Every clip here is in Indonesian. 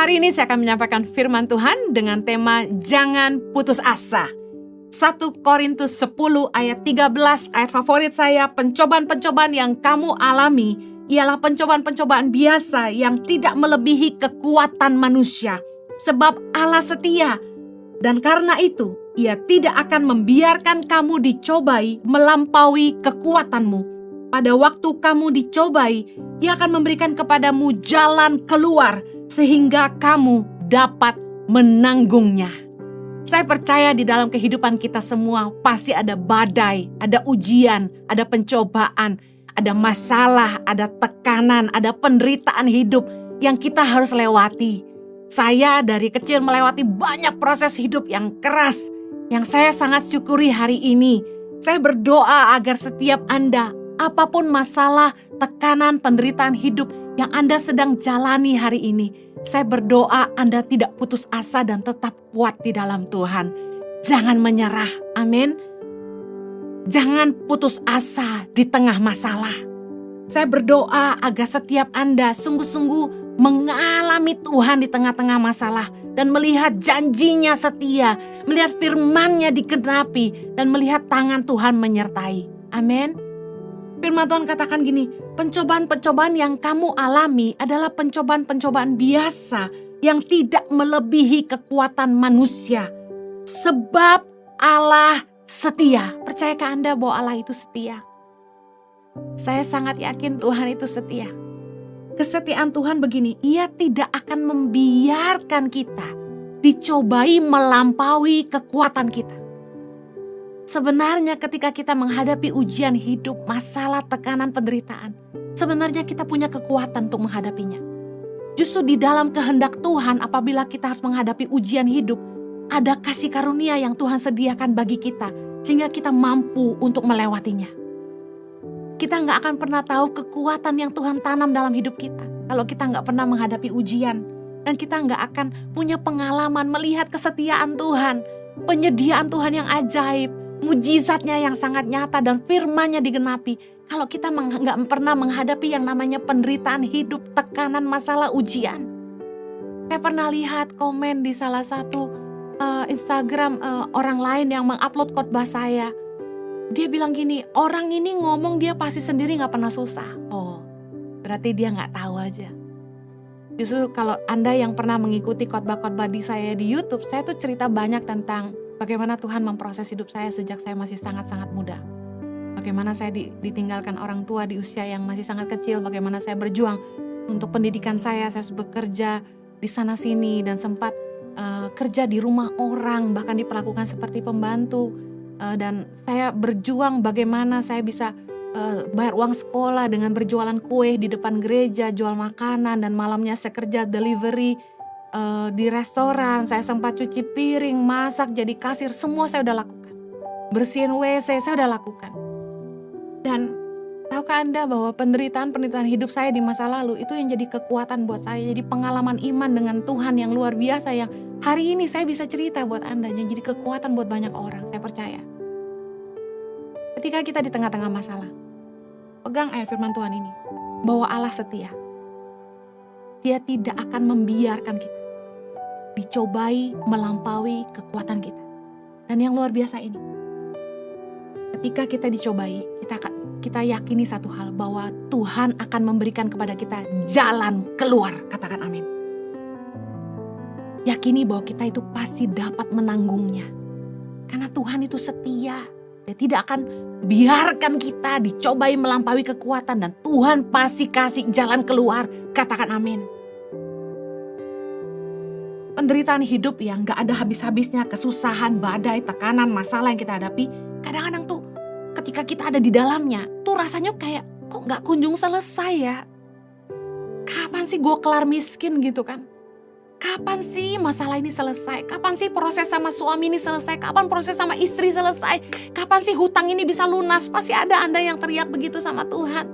Hari ini saya akan menyampaikan firman Tuhan dengan tema jangan putus asa. 1 Korintus 10 ayat 13, ayat favorit saya, pencobaan-pencobaan yang kamu alami ialah pencobaan-pencobaan biasa yang tidak melebihi kekuatan manusia. Sebab Allah setia, dan karena itu Ia tidak akan membiarkan kamu dicobai melampaui kekuatanmu. Pada waktu kamu dicobai, Ia akan memberikan kepadamu jalan keluar sehingga kamu dapat menanggungnya. Saya percaya di dalam kehidupan kita semua pasti ada badai, ada ujian, ada pencobaan, ada masalah, ada tekanan, ada penderitaan hidup yang kita harus lewati. Saya dari kecil melewati banyak proses hidup yang keras, yang saya sangat syukuri hari ini. Saya berdoa agar setiap Anda, apapun masalah, tekanan, penderitaan hidup yang Anda sedang jalani hari ini, saya berdoa Anda tidak putus asa dan tetap kuat di dalam Tuhan. Jangan menyerah, amin. Jangan putus asa di tengah masalah. Saya berdoa agar setiap Anda sungguh-sungguh mengalami Tuhan di tengah-tengah masalah dan melihat janjinya setia, melihat firman-Nya digenapi dan melihat tangan Tuhan menyertai. Amin. Firman Tuhan katakan gini, pencobaan-pencobaan yang kamu alami adalah pencobaan-pencobaan biasa yang tidak melebihi kekuatan manusia. Sebab Allah setia. Percayakah Anda bahwa Allah itu setia? Saya sangat yakin Tuhan itu setia. Kesetiaan Tuhan begini, Ia tidak akan membiarkan kita dicobai melampaui kekuatan kita. Sebenarnya ketika kita menghadapi ujian hidup, masalah, tekanan, penderitaan, sebenarnya kita punya kekuatan untuk menghadapinya. Justru di dalam kehendak Tuhan apabila kita harus menghadapi ujian hidup, ada kasih karunia yang Tuhan sediakan bagi kita, sehingga kita mampu untuk melewatinya. Kita gak akan pernah tahu kekuatan yang Tuhan tanam dalam hidup kita kalau kita gak pernah menghadapi ujian. Dan kita gak akan punya pengalaman melihat kesetiaan Tuhan, penyediaan Tuhan yang ajaib, mujizatnya yang sangat nyata dan firman-Nya digenapi. Kalau kita nggak pernah menghadapi yang namanya penderitaan hidup, tekanan, masalah, ujian. Saya pernah lihat komen di salah satu Instagram orang lain yang mengupload khotbah saya. Dia bilang gini, orang ini ngomong dia pasti sendiri nggak pernah susah. Oh, berarti dia nggak tahu aja. Justru kalau Anda yang pernah mengikuti khotbah-khotbah di saya di YouTube, saya tuh cerita banyak tentang bagaimana Tuhan memproses hidup saya sejak saya masih sangat-sangat muda. Bagaimana saya ditinggalkan orang tua di usia yang masih sangat kecil. Bagaimana saya berjuang untuk pendidikan saya harus bekerja di sana-sini dan sempat kerja di rumah orang, bahkan diperlakukan seperti pembantu. Dan saya berjuang bagaimana saya bisa bayar uang sekolah dengan berjualan kue di depan gereja, jual makanan, dan malamnya saya kerja delivery di restoran. Saya sempat cuci piring, masak, jadi kasir, semua saya udah lakukan. Bersihin WC saya udah lakukan. Dan tahukah Anda bahwa penderitaan hidup saya di masa lalu itu yang jadi kekuatan buat saya, jadi pengalaman iman dengan Tuhan yang luar biasa yang hari ini saya bisa cerita buat Anda, yang jadi kekuatan buat banyak orang. Saya percaya ketika kita di tengah-tengah masalah, pegang ayat firman Tuhan ini, bahwa Allah setia. Dia tidak akan membiarkan kita dicobai melampaui kekuatan kita. Dan yang luar biasa ini, ketika kita dicobai, kita yakini satu hal, bahwa Tuhan akan memberikan kepada kita jalan keluar. Katakan amin. Yakini bahwa kita itu pasti dapat menanggungnya. Karena Tuhan itu setia. Dia tidak akan biarkan kita dicobai melampaui kekuatan, dan Tuhan pasti kasih jalan keluar. Katakan amin. Penderitaan hidup yang gak ada habis-habisnya, kesusahan, badai, tekanan, masalah yang kita hadapi, kadang-kadang tuh ketika kita ada di dalamnya, tuh rasanya kayak kok gak kunjung selesai ya. Kapan sih gue kelar miskin gitu kan? Kapan sih masalah ini selesai? Kapan sih proses sama suami ini selesai? Kapan proses sama istri selesai? Kapan sih hutang ini bisa lunas? Pasti ada Anda yang teriak begitu sama Tuhan.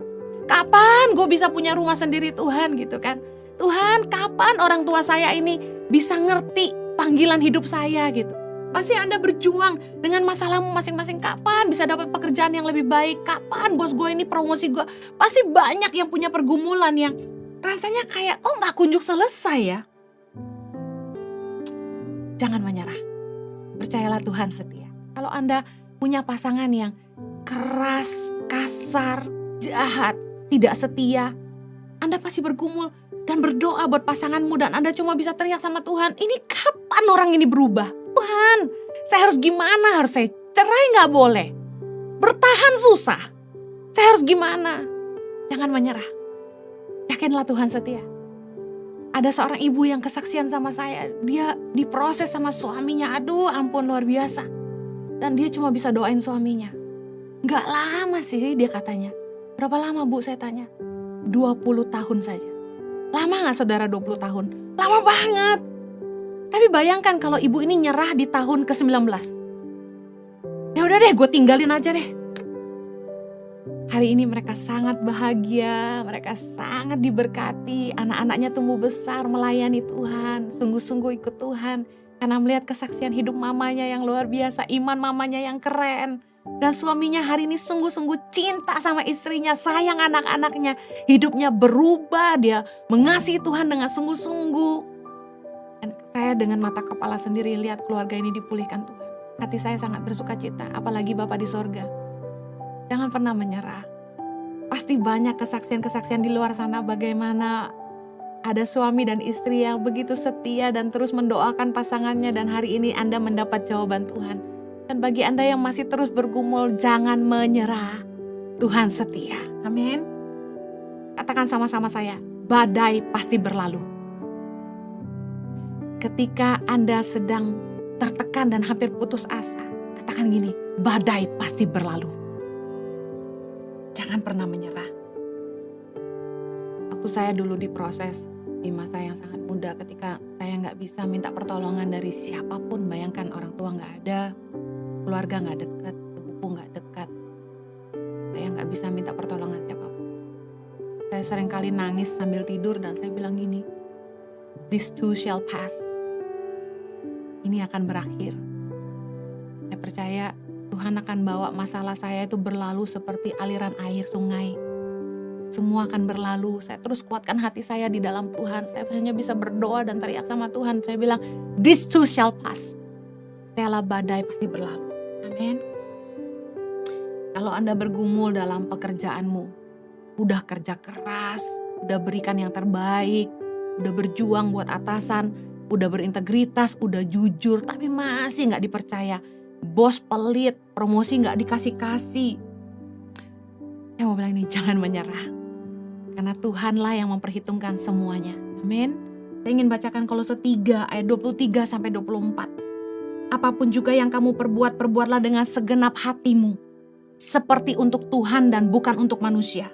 Kapan gue bisa punya rumah sendiri Tuhan gitu kan? Tuhan, kapan orang tua saya ini bisa ngerti panggilan hidup saya gitu? Pasti Anda berjuang dengan masalahmu masing-masing. Kapan bisa dapat pekerjaan yang lebih baik? Kapan bos gue ini promosi gue? Pasti banyak yang punya pergumulan yang rasanya kayak kok gak kunjung selesai ya. Jangan menyerah. Percayalah Tuhan setia. Kalau Anda punya pasangan yang keras, kasar, jahat, tidak setia, Anda pasti bergumul dan berdoa buat pasanganmu dan Anda cuma bisa teriak sama Tuhan, ini kapan orang ini berubah? Tuhan, saya harus gimana? Harus saya cerai gak boleh? Bertahan susah. Saya harus gimana? Jangan menyerah. Yakinlah Tuhan setia. Ada seorang ibu yang kesaksian sama saya, dia diproses sama suaminya, aduh ampun luar biasa. Dan dia cuma bisa doain suaminya. Gak lama sih dia katanya. Berapa lama Bu saya tanya? 20 tahun saja. Lama gak saudara 20 tahun? Lama banget. Tapi bayangkan kalau ibu ini nyerah di tahun ke-19. Ya udah deh gue tinggalin aja deh. Hari ini mereka sangat bahagia, mereka sangat diberkati, anak-anaknya tumbuh besar melayani Tuhan, sungguh-sungguh ikut Tuhan. Karena melihat kesaksian hidup mamanya yang luar biasa, iman mamanya yang keren. Dan suaminya hari ini sungguh-sungguh cinta sama istrinya, sayang anak-anaknya. Hidupnya berubah, dia mengasihi Tuhan dengan sungguh-sungguh. Dan saya dengan mata kepala sendiri lihat keluarga ini dipulihkan Tuhan. Hati saya sangat bersuka cita, apalagi Bapa di sorga. Jangan pernah menyerah. Pasti banyak kesaksian-kesaksian di luar sana bagaimana ada suami dan istri yang begitu setia dan terus mendoakan pasangannya dan hari ini Anda mendapat jawaban Tuhan. Dan bagi Anda yang masih terus bergumul, jangan menyerah. Tuhan setia. Amin. Katakan sama-sama saya, badai pasti berlalu. Ketika Anda sedang tertekan dan hampir putus asa, katakan gini, badai pasti berlalu. Jangan pernah menyerah. Waktu saya dulu diproses di masa yang sangat muda, ketika saya gak bisa minta pertolongan dari siapapun, bayangkan orang tua gak ada, keluarga gak dekat, sepupu gak dekat. Saya gak bisa minta pertolongan siapapun. Saya seringkali nangis sambil tidur dan saya bilang gini, this too shall pass. Ini akan berakhir. Saya percaya Tuhan akan bawa masalah saya itu berlalu seperti aliran air sungai. Semua akan berlalu. Saya terus kuatkan hati saya di dalam Tuhan. Saya hanya bisa berdoa dan teriak sama Tuhan. Saya bilang, this too shall pass. Segala badai pasti berlalu. Amin. Kalau Anda bergumul dalam pekerjaanmu, udah kerja keras, udah berikan yang terbaik, udah berjuang buat atasan, udah berintegritas, udah jujur, tapi masih gak dipercaya. Bos pelit, promosi gak dikasih-kasih. Saya mau bilang ini, jangan menyerah. Karena Tuhanlah yang memperhitungkan semuanya. Amin. Saya ingin bacakan Kolose 3 ayat 23-24. Apapun juga yang kamu perbuat, perbuatlah dengan segenap hatimu. Seperti untuk Tuhan dan bukan untuk manusia.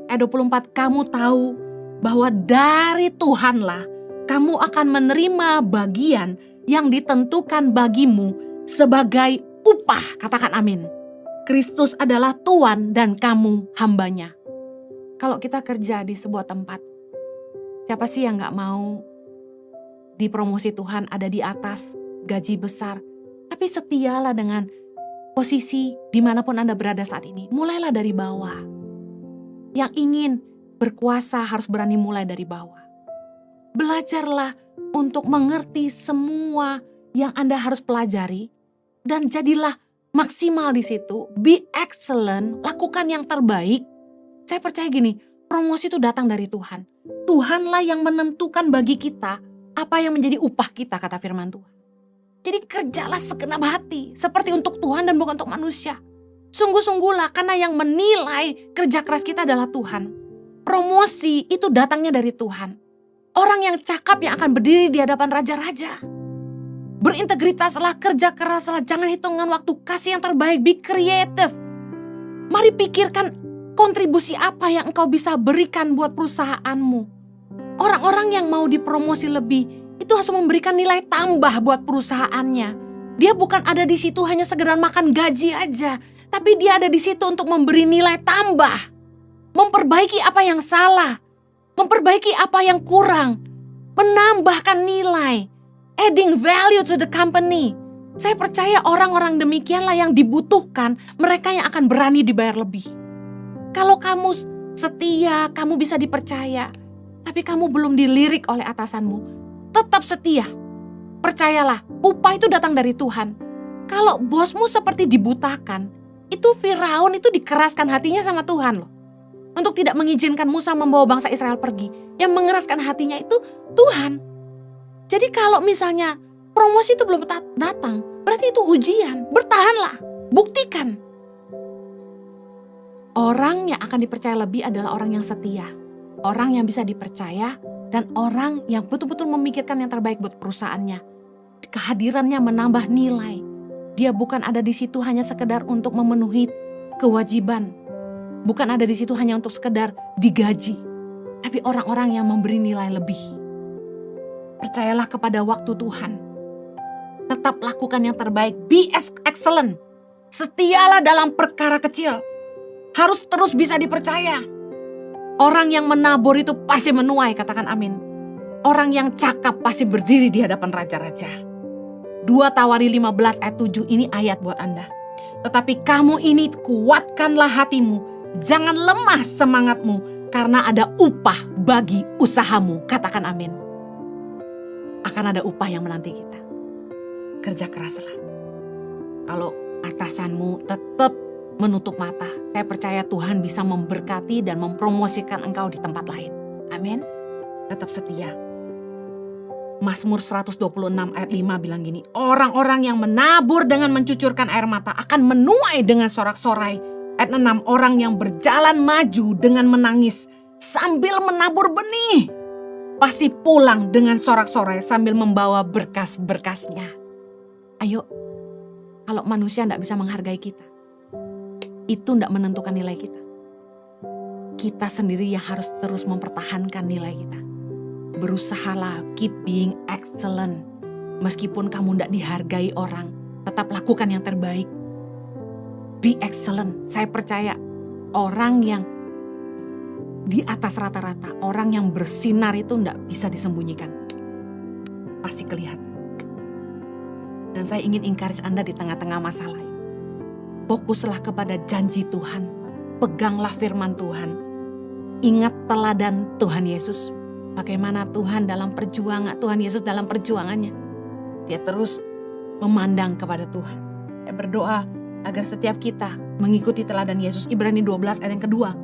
Ayat 24, kamu tahu bahwa dari Tuhanlah kamu akan menerima bagian yang ditentukan bagimu sebagai upah. Katakan amin. Kristus adalah Tuhan dan kamu hambanya. Kalau kita kerja di sebuah tempat, siapa sih yang gak mau dipromosi Tuhan ada di atas, gaji besar. Tapi setialah dengan posisi dimanapun Anda berada saat ini. Mulailah dari bawah. Yang ingin berkuasa harus berani mulai dari bawah. Belajarlah untuk mengerti semua yang Anda harus pelajari. Dan jadilah maksimal di situ. Be excellent, lakukan yang terbaik. Saya percaya gini, promosi itu datang dari Tuhan. Tuhanlah yang menentukan bagi kita apa yang menjadi upah kita, kata firman Tuhan. Jadi kerjalah segenap hati, seperti untuk Tuhan dan bukan untuk manusia. Sungguh-sungguhlah, karena yang menilai kerja keras kita adalah Tuhan. Promosi itu datangnya dari Tuhan. Orang yang cakap yang akan berdiri di hadapan raja-raja. Berintegritaslah, kerja keraslah, jangan hitungan waktu, kasih yang terbaik, be creative. Mari pikirkan kontribusi apa yang engkau bisa berikan buat perusahaanmu. Orang-orang yang mau dipromosi lebih, itu harus memberikan nilai tambah buat perusahaannya. Dia bukan ada di situ hanya sekedar makan gaji aja, tapi dia ada di situ untuk memberi nilai tambah. Memperbaiki apa yang salah, memperbaiki apa yang kurang, menambahkan nilai. Adding value to the company. Saya percaya orang-orang demikianlah yang dibutuhkan, mereka yang akan berani dibayar lebih. Kalau kamu setia, kamu bisa dipercaya, tapi kamu belum dilirik oleh atasanmu, tetap setia. Percayalah, upah itu datang dari Tuhan. Kalau bosmu seperti dibutakan, itu Firaun itu dikeraskan hatinya sama Tuhan loh. Untuk tidak mengizinkan Musa membawa bangsa Israel pergi. Yang mengeraskan hatinya itu Tuhan. Jadi kalau misalnya promosi itu belum datang, berarti itu ujian. Bertahanlah, buktikan. Orang yang akan dipercaya lebih adalah orang yang setia. Orang yang bisa dipercaya dan orang yang betul-betul memikirkan yang terbaik buat perusahaannya. Kehadirannya menambah nilai. Dia bukan ada di situ hanya sekedar untuk memenuhi kewajiban. Bukan ada di situ hanya untuk sekedar digaji. Tapi orang-orang yang memberi nilai lebih. Percayalah kepada waktu Tuhan. Tetap lakukan yang terbaik. Be excellent. Setialah dalam perkara kecil. Harus terus bisa dipercaya. Orang yang menabur itu pasti menuai, katakan amin. Orang yang cakap pasti berdiri di hadapan raja-raja. 2 Tawari 15 ayat 7 ini ayat buat Anda. Tetapi kamu ini kuatkanlah hatimu, jangan lemah semangatmu, karena ada upah bagi usahamu, katakan amin. Akan ada upah yang menanti kita. Kerja keraslah. Kalau atasanmu tetap menutup mata, saya percaya Tuhan bisa memberkati dan mempromosikan engkau di tempat lain. Amin. Tetap setia. Mazmur 126 ayat 5 bilang gini, orang-orang yang menabur dengan mencucurkan air mata akan menuai dengan sorak-sorai. Ayat 6, orang yang berjalan maju dengan menangis sambil menabur benih, pasti pulang dengan sorak-sorai sambil membawa berkas-berkasnya. Ayo, kalau manusia tidak bisa menghargai kita, itu tidak menentukan nilai kita. Kita sendiri yang harus terus mempertahankan nilai kita. Berusahalah, keep being excellent. Meskipun kamu tidak dihargai orang, tetap lakukan yang terbaik. Be excellent. Saya percaya orang yang di atas rata-rata, orang yang bersinar itu tidak bisa disembunyikan. Pasti kelihatan. Dan saya ingin encourage Anda di tengah-tengah masalah. Fokuslah kepada janji Tuhan. Peganglah firman Tuhan. Ingat teladan Tuhan Yesus. Bagaimana Tuhan dalam perjuangan, Tuhan Yesus dalam perjuangannya. Dia terus memandang kepada Tuhan. Saya berdoa agar setiap kita mengikuti teladan Yesus. Ibrani 12 ayat yang kedua.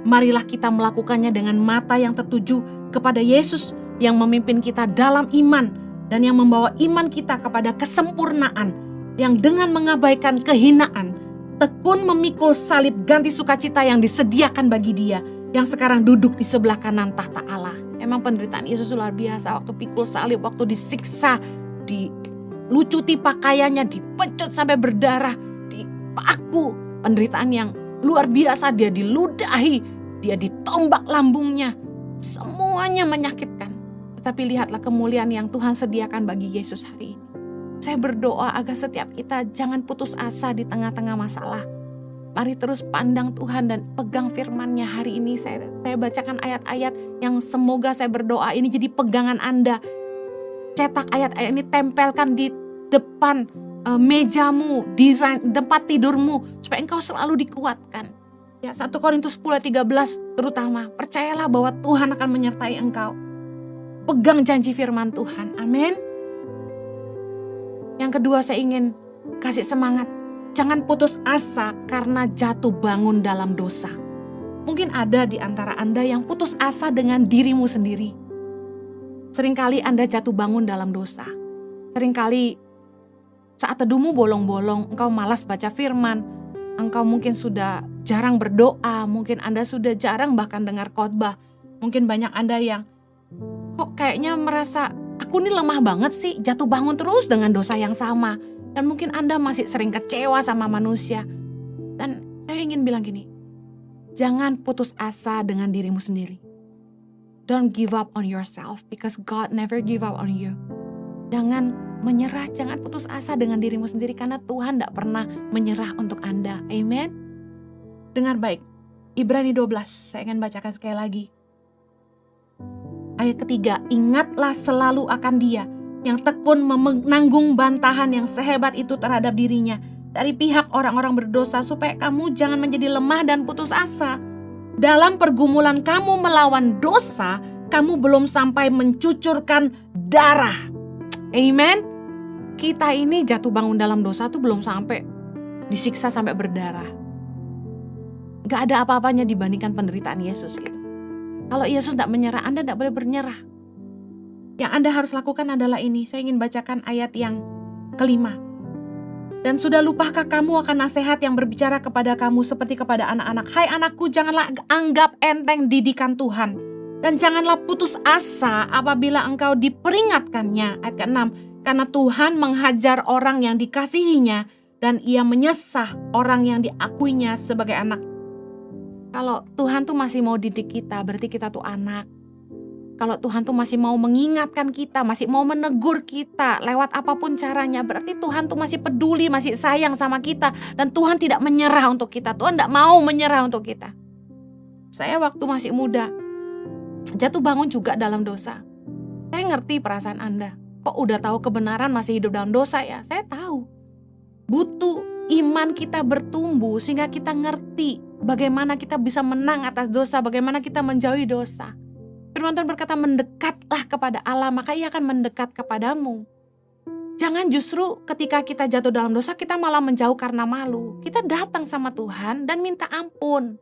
Marilah kita melakukannya dengan mata yang tertuju kepada Yesus yang memimpin kita dalam iman dan yang membawa iman kita kepada kesempurnaan, yang dengan mengabaikan kehinaan tekun memikul salib ganti sukacita yang disediakan bagi dia yang sekarang duduk di sebelah kanan tahta Allah. Emang penderitaan Yesus luar biasa, waktu pikul salib, waktu disiksa, dilucuti pakaiannya, dipecut sampai berdarah, dipaku. Penderitaan yang luar biasa, dia diludahi, dia ditombak lambungnya. Semuanya menyakitkan. Tetapi lihatlah kemuliaan yang Tuhan sediakan bagi Yesus hari ini. Saya berdoa agar setiap kita jangan putus asa di tengah-tengah masalah. Mari terus pandang Tuhan dan pegang firman-Nya hari ini. Saya bacakan ayat-ayat yang semoga saya berdoa ini jadi pegangan Anda. Cetak ayat-ayat ini, tempelkan di depan mejamu, di tempat tidurmu, supaya engkau selalu dikuatkan. Ya, 1 Korintus 10:13 terutama. Percayalah bahwa Tuhan akan menyertai engkau. Pegang janji firman Tuhan. Amin. Yang kedua, saya ingin kasih semangat. Jangan putus asa karena jatuh bangun dalam dosa. Mungkin ada di antara Anda yang putus asa dengan dirimu sendiri. Seringkali Anda jatuh bangun dalam dosa. Seringkali saat teduhmu bolong-bolong, engkau malas baca firman. Engkau mungkin sudah jarang berdoa. Mungkin Anda sudah jarang bahkan dengar khotbah. Mungkin banyak Anda yang kok kayaknya merasa, aku ini lemah banget sih, jatuh bangun terus dengan dosa yang sama. Dan mungkin Anda masih sering kecewa sama manusia. Dan saya ingin bilang gini, jangan putus asa dengan dirimu sendiri. Don't give up on yourself because God never give up on you. Jangan menyerah, jangan putus asa dengan dirimu sendiri karena Tuhan tidak pernah menyerah untuk Anda. Amen. Dengar baik, Ibrani 12, saya akan bacakan sekali lagi. Ayat ketiga, ingatlah selalu akan Dia yang tekun menanggung bantahan yang sehebat itu terhadap dirinya dari pihak orang-orang berdosa, supaya kamu jangan menjadi lemah dan putus asa. Dalam pergumulan kamu melawan dosa, kamu belum sampai mencucurkan darah. Amen. Kita ini jatuh bangun dalam dosa tuh belum sampai disiksa sampai berdarah. Gak ada apa-apanya dibandingkan penderitaan Yesus gitu. Kalau Yesus tidak menyerah, Anda tidak boleh bernyerah. Yang Anda harus lakukan adalah ini. Saya ingin bacakan ayat yang kelima. Dan sudah lupakah kamu akan nasihat yang berbicara kepada kamu seperti kepada anak-anak? Hai anakku, janganlah anggap enteng didikan Tuhan. Dan janganlah putus asa apabila engkau diperingatkannya. Ayat ke-6. Karena Tuhan menghajar orang yang dikasihinya dan ia menyesah orang yang diakuinya sebagai anak. Kalau Tuhan tuh masih mau didik kita, berarti kita tuh anak. Kalau Tuhan tuh masih mau mengingatkan kita, masih mau menegur kita lewat apapun caranya, berarti Tuhan tuh masih peduli, masih sayang sama kita. Dan Tuhan tidak menyerah untuk kita. Tuhan tidak mau menyerah untuk kita. Saya waktu masih muda, jatuh bangun juga dalam dosa. Saya ngerti perasaan Anda. Kok udah tahu kebenaran masih hidup dalam dosa ya? Saya tahu. Butuh iman kita bertumbuh sehingga kita ngerti bagaimana kita bisa menang atas dosa, bagaimana kita menjauhi dosa. Firman Tuhan berkata, mendekatlah kepada Allah, maka Ia akan mendekat kepadamu. Jangan justru ketika kita jatuh dalam dosa, kita malah menjauh karena malu. Kita datang sama Tuhan dan minta ampun.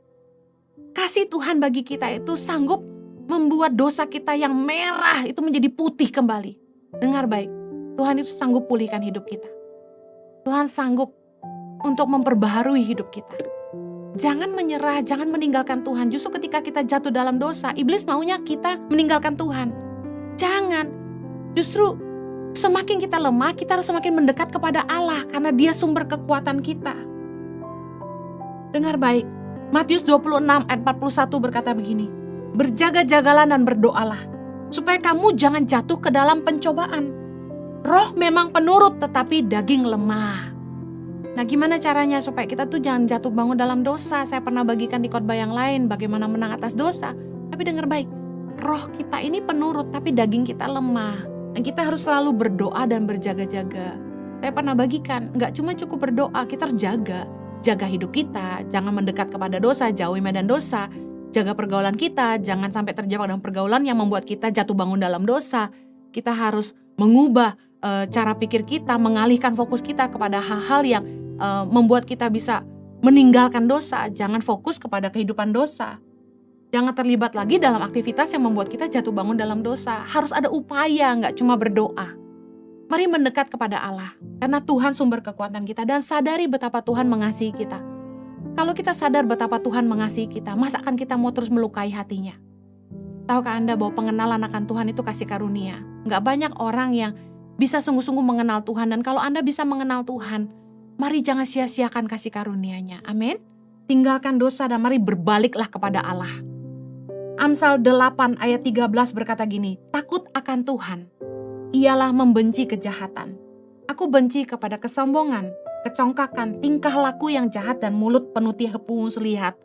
Kasih Tuhan bagi kita itu sanggup membuat dosa kita yang merah itu menjadi putih kembali. Dengar baik, Tuhan itu sanggup pulihkan hidup kita. Tuhan sanggup untuk memperbaharui hidup kita. Jangan menyerah, jangan meninggalkan Tuhan. Justru ketika kita jatuh dalam dosa, iblis maunya kita meninggalkan Tuhan. Jangan. Justru semakin kita lemah, kita harus semakin mendekat kepada Allah karena Dia sumber kekuatan kita. Dengar baik, Matius 26 ayat 41 berkata begini. Berjaga-jagalah dan berdoalah, supaya kamu jangan jatuh ke dalam pencobaan. Roh memang penurut, tetapi daging lemah. Nah, gimana caranya supaya kita tuh jangan jatuh bangun dalam dosa? Saya pernah bagikan di khotbah yang lain bagaimana menang atas dosa. Tapi dengar baik, roh kita ini penurut tapi daging kita lemah. Dan kita harus selalu berdoa dan berjaga-jaga. Saya pernah bagikan, gak cuma cukup berdoa, kita harus jaga hidup kita. Jangan mendekat kepada dosa, jauhi medan dosa. Jaga pergaulan kita, jangan sampai terjebak dalam pergaulan yang membuat kita jatuh bangun dalam dosa. Kita harus mengubah cara pikir kita, mengalihkan fokus kita kepada hal-hal yang membuat kita bisa meninggalkan dosa. Jangan fokus kepada kehidupan dosa. Jangan terlibat lagi dalam aktivitas yang membuat kita jatuh bangun dalam dosa. Harus ada upaya, gak cuma berdoa. Mari mendekat kepada Allah, karena Tuhan sumber kekuatan kita, dan sadari betapa Tuhan mengasihi kita. Kalau kita sadar betapa Tuhan mengasihi kita, masa akan kita mau terus melukai hatinya? Tahukah Anda bahwa pengenalan akan Tuhan itu kasih karunia? Gak banyak orang yang bisa sungguh-sungguh mengenal Tuhan. Dan kalau Anda bisa mengenal Tuhan, mari jangan sia-siakan kasih karunia-Nya. Amin. Tinggalkan dosa dan mari berbaliklah kepada Allah. Amsal 8 ayat 13 berkata gini, takut akan Tuhan ialah membenci kejahatan. Aku benci kepada kesombongan, kecongkakan, tingkah laku yang jahat dan mulut penuh tipu muslihat.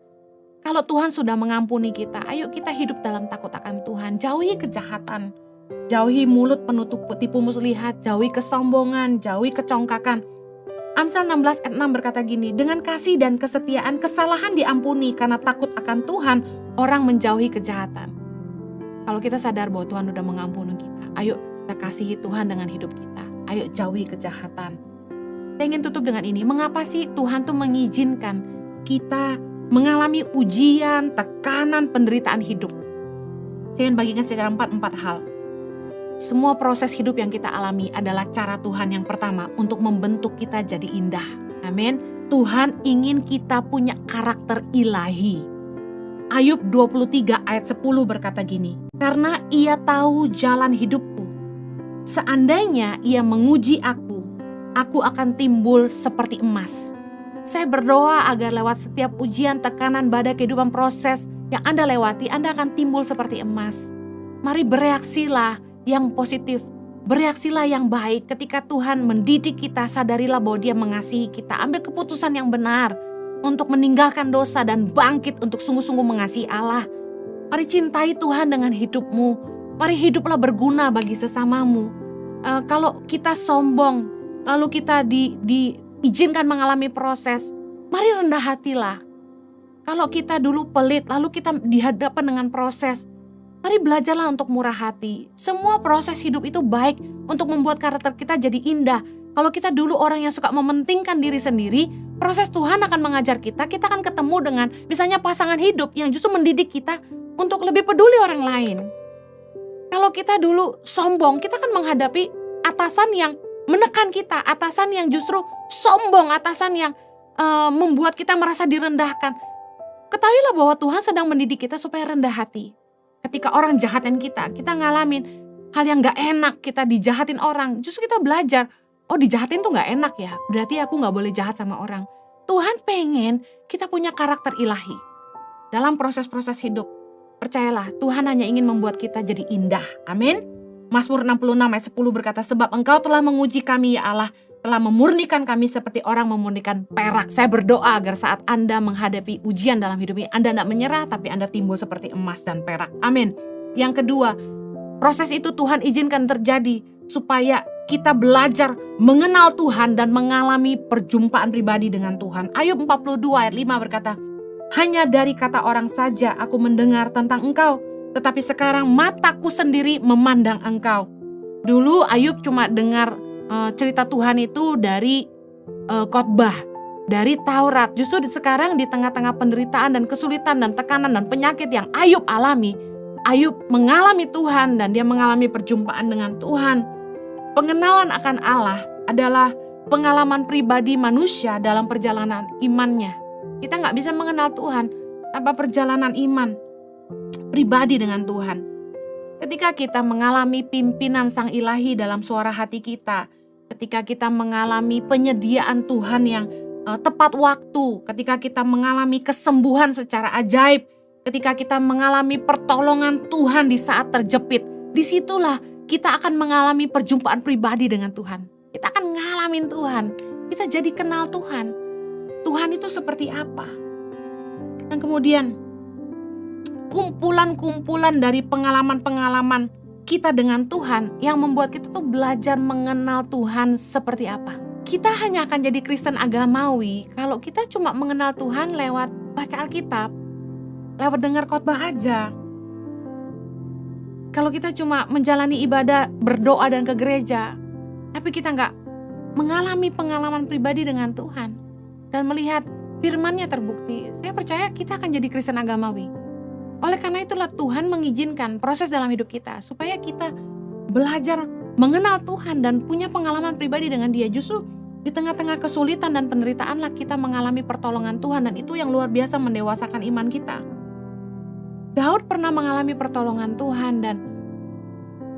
Kalau Tuhan sudah mengampuni kita, ayo kita hidup dalam takut akan Tuhan. Jauhi kejahatan. Jauhi mulut penuh tipu muslihat, jauhi kesombongan, jauhi kecongkakan. Amsal 16 ayat 6 berkata gini, dengan kasih dan kesetiaan kesalahan diampuni, karena takut akan Tuhan orang menjauhi kejahatan. Kalau kita sadar bahwa Tuhan sudah mengampuni kita, ayo kita kasihi Tuhan dengan hidup kita. Ayo jauhi kejahatan. Saya ingin tutup dengan ini, mengapa sih Tuhan tuh mengizinkan kita mengalami ujian, tekanan, penderitaan hidup? Saya ingin bagikan secara empat hal. Semua proses hidup yang kita alami adalah cara Tuhan yang pertama untuk membentuk kita jadi indah. Amin. Tuhan ingin kita punya karakter ilahi. Ayub 23 ayat 10 berkata gini, karena Ia tahu jalan hidupku. Seandainya Ia menguji aku akan timbul seperti emas. Saya berdoa agar lewat setiap ujian, tekanan, badai kehidupan, proses yang Anda lewati, Anda akan timbul seperti emas. Mari bereaksilah yang positif, bereaksilah yang baik. Ketika Tuhan mendidik kita, sadarilah bahwa Dia mengasihi kita. Ambil keputusan yang benar untuk meninggalkan dosa dan bangkit untuk sungguh-sungguh mengasihi Allah. Mari cintai Tuhan dengan hidupmu. Mari hiduplah berguna bagi sesamamu. Kalau kita sombong, lalu kita diizinkan mengalami proses, mari rendah hatilah. Kalau kita dulu pelit, lalu kita dihadapkan dengan proses, Mari belajarlah untuk murah hati. Semua proses hidup itu baik untuk membuat karakter kita jadi indah. Kalau kita dulu orang yang suka mementingkan diri sendiri, proses Tuhan akan mengajar kita akan ketemu dengan misalnya pasangan hidup yang justru mendidik kita untuk lebih peduli orang lain. Kalau kita dulu sombong, kita akan menghadapi atasan yang menekan kita, atasan yang justru sombong, atasan yang membuat kita merasa direndahkan. Ketahuilah bahwa Tuhan sedang mendidik kita supaya rendah hati. Ketika orang jahatin kita ngalamin hal yang gak enak, kita dijahatin orang, justru kita belajar, oh dijahatin tuh gak enak ya, berarti aku gak boleh jahat sama orang. Tuhan pengen kita punya karakter ilahi dalam proses-proses hidup. Percayalah, Tuhan hanya ingin membuat kita jadi indah. Amin. Mazmur 66 ayat 10 berkata, sebab Engkau telah menguji kami ya Allah, telah memurnikan kami seperti orang memurnikan perak. Saya berdoa agar saat Anda menghadapi ujian dalam hidup ini, Anda tidak menyerah, tapi Anda timbul seperti emas dan perak. Amin. Yang kedua, proses itu Tuhan izinkan terjadi supaya kita belajar mengenal Tuhan dan mengalami perjumpaan pribadi dengan Tuhan. Ayub 42 ayat 5 berkata, hanya dari kata orang saja aku mendengar tentang Engkau, tetapi sekarang mataku sendiri memandang Engkau. Dulu Ayub cuma dengar cerita Tuhan itu dari khotbah, dari Taurat. Justru sekarang di tengah-tengah penderitaan dan kesulitan dan tekanan dan penyakit yang Ayub alami, Ayub mengalami Tuhan dan dia mengalami perjumpaan dengan Tuhan. Pengenalan akan Allah adalah pengalaman pribadi manusia dalam perjalanan imannya. Kita gak bisa mengenal Tuhan tanpa perjalanan iman pribadi dengan Tuhan. Ketika kita mengalami pimpinan Sang Ilahi dalam suara hati kita, ketika kita mengalami penyediaan Tuhan yang tepat waktu, ketika kita mengalami kesembuhan secara ajaib, ketika kita mengalami pertolongan Tuhan di saat terjepit, disitulah kita akan mengalami perjumpaan pribadi dengan Tuhan. Kita akan ngalamin Tuhan, kita jadi kenal Tuhan. Tuhan itu seperti apa? Dan kemudian kumpulan-kumpulan dari pengalaman-pengalaman kita dengan Tuhan yang membuat kita tuh belajar mengenal Tuhan seperti apa. Kita hanya akan jadi Kristen agamawi kalau kita cuma mengenal Tuhan lewat baca Alkitab, lewat dengar khotbah aja. Kalau kita cuma menjalani ibadah, berdoa dan ke gereja, tapi kita nggak mengalami pengalaman pribadi dengan Tuhan dan melihat firman-Nya terbukti, saya percaya kita akan jadi Kristen agamawi. Oleh karena itulah Tuhan mengizinkan proses dalam hidup kita supaya kita belajar mengenal Tuhan dan punya pengalaman pribadi dengan Dia. Justru di tengah-tengah kesulitan dan penderitaanlah kita mengalami pertolongan Tuhan, dan itu yang luar biasa mendewasakan iman kita. Daud pernah mengalami pertolongan Tuhan, dan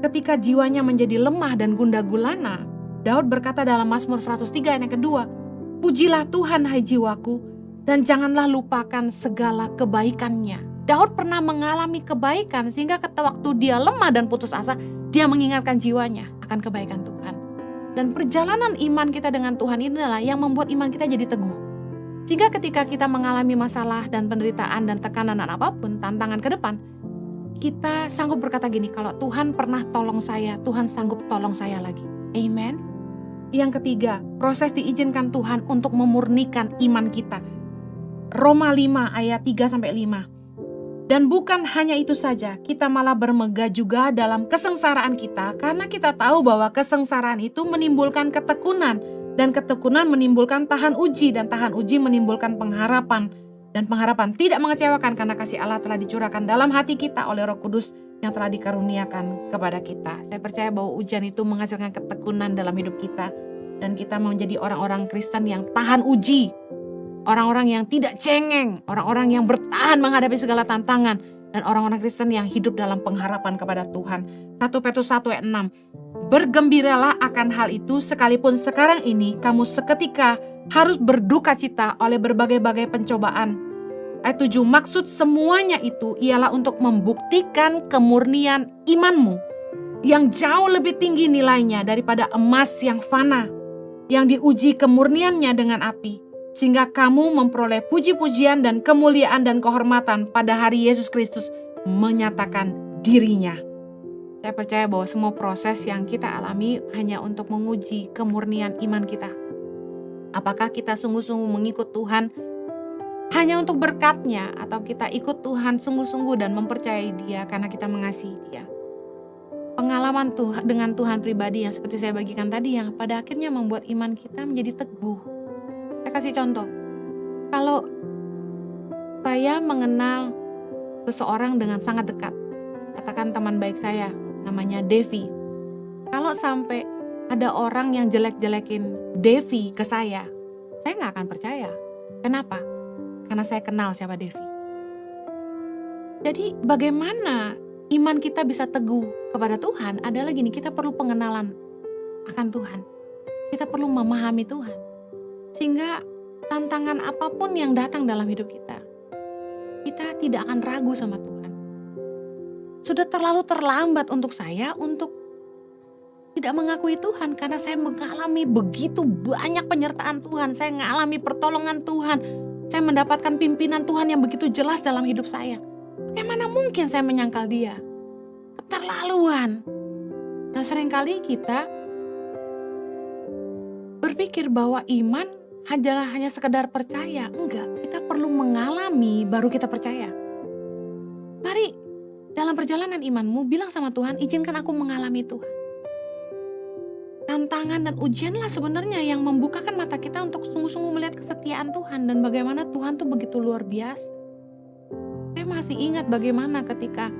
ketika jiwanya menjadi lemah dan gundah gulana, Daud berkata dalam Mazmur 103 ayat yang kedua, pujilah Tuhan hai jiwaku, dan janganlah lupakan segala kebaikan-Nya. Daud pernah mengalami kebaikan sehingga waktu dia lemah dan putus asa, dia mengingatkan jiwanya akan kebaikan Tuhan. Dan perjalanan iman kita dengan Tuhan inilah yang membuat iman kita jadi teguh. Sehingga ketika kita mengalami masalah dan penderitaan dan tekanan dan apapun, tantangan ke depan, kita sanggup berkata gini, kalau Tuhan pernah tolong saya, Tuhan sanggup tolong saya lagi. Amen. Yang ketiga, proses diizinkan Tuhan untuk memurnikan iman kita. Roma 5 ayat 3-5. Dan bukan hanya itu saja, kita malah bermegah juga dalam kesengsaraan kita, karena kita tahu bahwa kesengsaraan itu menimbulkan ketekunan, dan ketekunan menimbulkan tahan uji, dan tahan uji menimbulkan pengharapan. Dan pengharapan tidak mengecewakan karena kasih Allah telah dicurahkan dalam hati kita oleh Roh Kudus yang telah dikaruniakan kepada kita. Saya percaya bahwa ujian itu menghasilkan ketekunan dalam hidup kita, dan kita menjadi orang-orang Kristen yang tahan uji. Orang-orang yang tidak cengeng, orang-orang yang bertahan menghadapi segala tantangan, dan orang-orang Kristen yang hidup dalam pengharapan kepada Tuhan. 1 Petrus 1 ayat 6. Bergembiralah akan hal itu, sekalipun sekarang ini kamu seketika harus berduka cita oleh berbagai-bagai pencobaan. Ayat 7. Maksud semuanya itu ialah untuk membuktikan kemurnian imanmu yang jauh lebih tinggi nilainya daripada emas yang fana, yang diuji kemurniannya dengan api, sehingga kamu memperoleh puji-pujian dan kemuliaan dan kehormatan pada hari Yesus Kristus menyatakan dirinya. Saya percaya bahwa semua proses yang kita alami hanya untuk menguji kemurnian iman kita. Apakah kita sungguh-sungguh mengikut Tuhan hanya untuk berkatnya, atau kita ikut Tuhan sungguh-sungguh dan mempercayai Dia karena kita mengasihi Dia. Pengalaman dengan Tuhan pribadi yang seperti saya bagikan tadi, yang pada akhirnya membuat iman kita menjadi teguh. Saya kasih contoh, kalau saya mengenal seseorang dengan sangat dekat, katakan teman baik saya namanya Devi. Kalau sampai ada orang yang jelek-jelekin Devi ke saya nggak akan percaya. Kenapa? Karena saya kenal siapa Devi. Jadi bagaimana iman kita bisa teguh kepada Tuhan adalah gini, kita perlu pengenalan akan Tuhan. Kita perlu memahami Tuhan. Sehingga tantangan apapun yang datang dalam hidup kita tidak akan ragu sama Tuhan. Sudah terlalu terlambat untuk saya untuk tidak mengakui Tuhan, karena saya mengalami begitu banyak penyertaan Tuhan. Saya mengalami pertolongan Tuhan. Saya mendapatkan pimpinan Tuhan yang begitu jelas dalam hidup saya. Bagaimana mungkin saya menyangkal Dia? Keterlaluan. Nah, seringkali kita berpikir bahwa iman hanya sekedar percaya. Enggak, kita perlu mengalami baru kita percaya. Mari dalam perjalanan imanmu bilang sama Tuhan, izinkan aku mengalami Tuhan. Tantangan dan ujianlah sebenarnya yang membukakan mata kita untuk sungguh-sungguh melihat kesetiaan Tuhan dan bagaimana Tuhan tuh begitu luar biasa. Saya masih ingat bagaimana ketika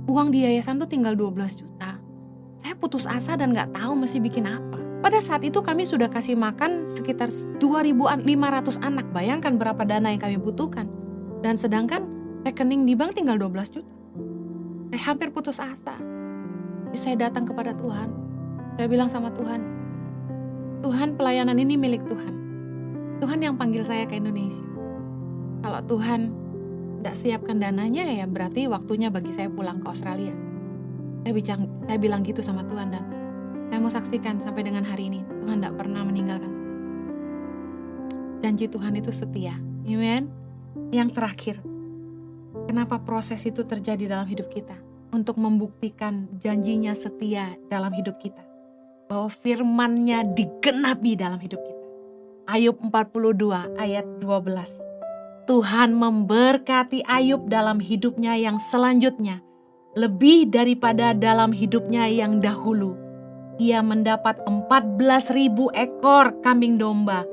uang di yayasan tuh tinggal 12 juta. Saya putus asa dan gak tahu mesti bikin apa. Pada saat itu kami sudah kasih makan sekitar 2.500 anak. Bayangkan berapa dana yang kami butuhkan. Dan sedangkan rekening di bank tinggal 12 juta. Saya hampir putus asa. Saya datang kepada Tuhan. Saya bilang sama Tuhan, Tuhan, pelayanan ini milik Tuhan. Tuhan yang panggil saya ke Indonesia. Kalau Tuhan tidak siapkan dananya, ya berarti waktunya bagi saya pulang ke Australia. Saya bilang gitu sama Tuhan, dan saya mau saksikan sampai dengan hari ini Tuhan tidak pernah meninggalkan saya. Janji Tuhan itu setia. Amen. Yang terakhir, kenapa proses itu terjadi dalam hidup kita? Untuk membuktikan janjinya setia dalam hidup kita. Bahwa firman-Nya digenapi dalam hidup kita. Ayub 42 ayat 12. Tuhan memberkati Ayub dalam hidupnya yang selanjutnya. Lebih daripada dalam hidupnya yang dahulu. Ia mendapat 14.000 ekor kambing domba.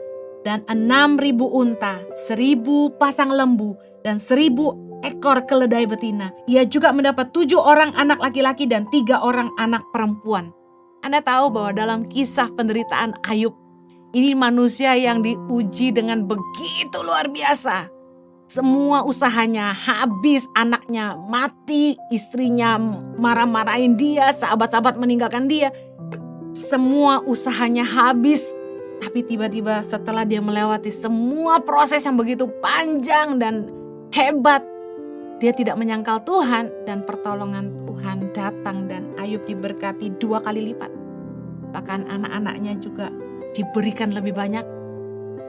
Dan 6.000 unta, 1.000 pasang lembu, dan 1.000 ekor keledai betina. Ia juga mendapat 7 orang anak laki-laki dan 3 orang anak perempuan. Anda tahu bahwa dalam kisah penderitaan Ayub, ini manusia yang diuji dengan begitu luar biasa. Semua usahanya habis, anaknya mati, istrinya marah-marahin dia, sahabat-sahabat meninggalkan dia. Semua usahanya habis. Tapi tiba-tiba setelah dia melewati semua proses yang begitu panjang dan hebat, dia tidak menyangkal Tuhan, dan pertolongan Tuhan datang dan Ayub diberkati 2 kali lipat. Bahkan anak-anaknya juga diberikan lebih banyak,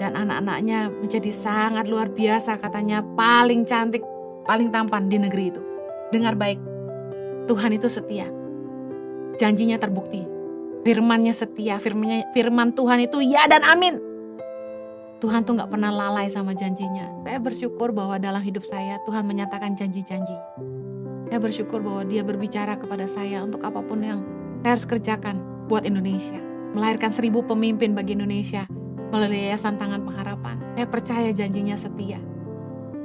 dan anak-anaknya menjadi sangat luar biasa, katanya paling cantik, paling tampan di negeri itu. Dengar baik, Tuhan itu setia. Janjinya terbukti. Firman-Nya setia, firman Tuhan itu ya dan amin. Tuhan tuh gak pernah lalai sama janjinya. Saya bersyukur bahwa dalam hidup saya Tuhan menyatakan janji-janji. Saya bersyukur bahwa Dia berbicara kepada saya untuk apapun yang saya harus kerjakan buat Indonesia. Melahirkan 1.000 pemimpin bagi Indonesia melalui Yayasan Tangan Pengharapan. Saya percaya janjinya setia.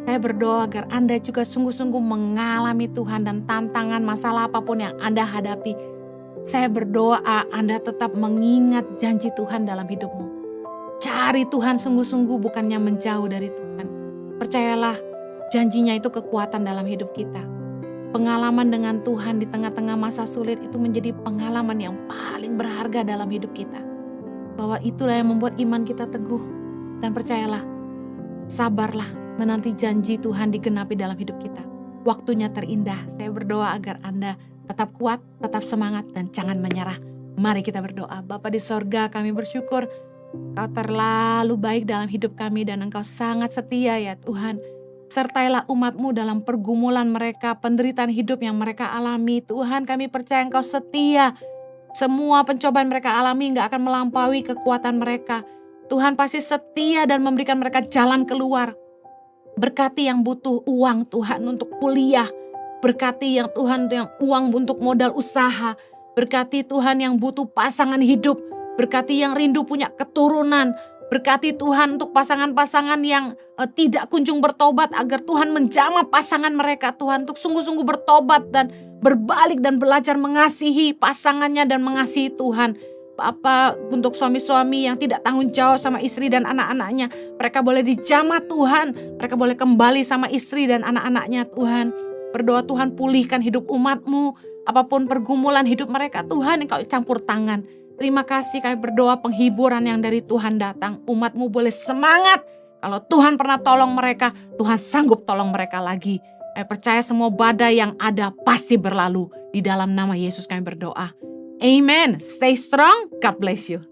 Saya berdoa agar Anda juga sungguh-sungguh mengalami Tuhan, dan tantangan masalah apapun yang Anda hadapi, saya berdoa Anda tetap mengingat janji Tuhan dalam hidupmu. Cari Tuhan sungguh-sungguh, bukannya menjauh dari Tuhan. Percayalah, janjinya itu kekuatan dalam hidup kita. Pengalaman dengan Tuhan di tengah-tengah masa sulit itu menjadi pengalaman yang paling berharga dalam hidup kita. Bahwa itulah yang membuat iman kita teguh. Dan percayalah, sabarlah menanti janji Tuhan digenapi dalam hidup kita. Waktunya terindah. Saya berdoa agar Anda tetap kuat, tetap semangat, dan jangan menyerah. Mari kita berdoa. Bapa di sorga, kami bersyukur Engkau terlalu baik dalam hidup kami, dan Engkau sangat setia ya Tuhan. Sertailah umat-Mu dalam pergumulan mereka, penderitaan hidup yang mereka alami. Tuhan, kami percaya Engkau setia. Semua pencobaan mereka alami gak akan melampaui kekuatan mereka. Tuhan pasti setia dan memberikan mereka jalan keluar. Berkati yang butuh uang Tuhan untuk kuliah. Berkati yang Tuhan yang uang untuk modal usaha. Berkati Tuhan yang butuh pasangan hidup. Berkati yang rindu punya keturunan. Berkati Tuhan untuk pasangan-pasangan yang tidak kunjung bertobat, agar Tuhan menjamah pasangan mereka Tuhan untuk sungguh-sungguh bertobat dan berbalik dan belajar mengasihi pasangannya dan mengasihi Tuhan. Bapa, untuk suami-suami yang tidak tanggung jawab sama istri dan anak-anaknya, mereka boleh dijamah Tuhan, mereka boleh kembali sama istri dan anak-anaknya Tuhan. Berdoa Tuhan pulihkan hidup umat-Mu, apapun pergumulan hidup mereka Tuhan Engkau campur tangan. Terima kasih, kami berdoa penghiburan yang dari Tuhan datang. Umat-Mu boleh semangat. Kalau Tuhan pernah tolong mereka, Tuhan sanggup tolong mereka lagi. Kami percaya semua badai yang ada pasti berlalu. Di dalam nama Yesus kami berdoa. Amen. Stay strong. God bless you.